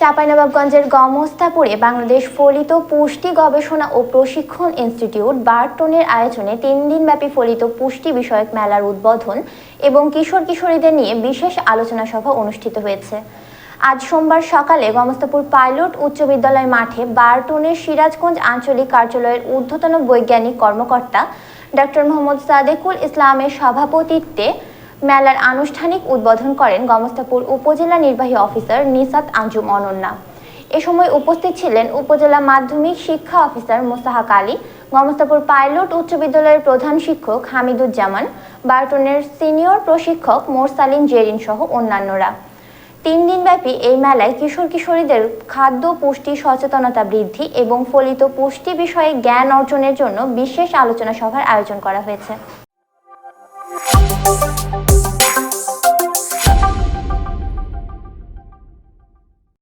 চাঁপাইনবাবগঞ্জের গমস্তাপুরে বাংলাদেশ ফলিত পুষ্টি গবেষণা ও প্রশিক্ষণ ইনস্টিটিউট বারটনের আয়োজনে 3 দিনব্যাপী ফলিত পুষ্টি বিষয়ক মেলার উদ্বোধন এবং কিশোর কিশোরীদের নিয়ে বিশেষ আলোচনা সভা অনুষ্ঠিত হয়েছে। আজ সোমবার সকালে গমস্তাপুর পাইলট উচ্চ বিদ্যালয় মাঠে বারটনের সিরাজগঞ্জ আঞ্চলিক কার্যালয়ের ঊর্ধ্বতন বৈজ্ঞানিক কর্মকর্তা ডক্টর মোহাম্মদ সাদেকুল ইসলামের সভাপতিত্বে মেলার আনুষ্ঠানিক উদ্বোধন করেন গমস্তাপুর উপজেলা নির্বাহী অফিসার নিসাত আঞ্জুম অনন্যা। এ সময় উপস্থিত ছিলেন উপজেলা মাধ্যমিক শিক্ষা অফিসার মোস্তাহাক আলী, গমস্তাপুর পাইলট উচ্চ বিদ্যালয়ের প্রধান শিক্ষক হামিদুজ্জামান, বারটনের সিনিয়র প্রশিক্ষক মোরসালিন জেরিন সহ অন্যান্যরা। 3 দিনব্যাপী এই মেলায় কিশোর কিশোরীদের খাদ্য পুষ্টি সচেতনতা বৃদ্ধি এবং ফলিত পুষ্টি বিষয়ে জ্ঞান অর্জনের জন্য বিশেষ আলোচনা সভার আয়োজন করা হয়েছে।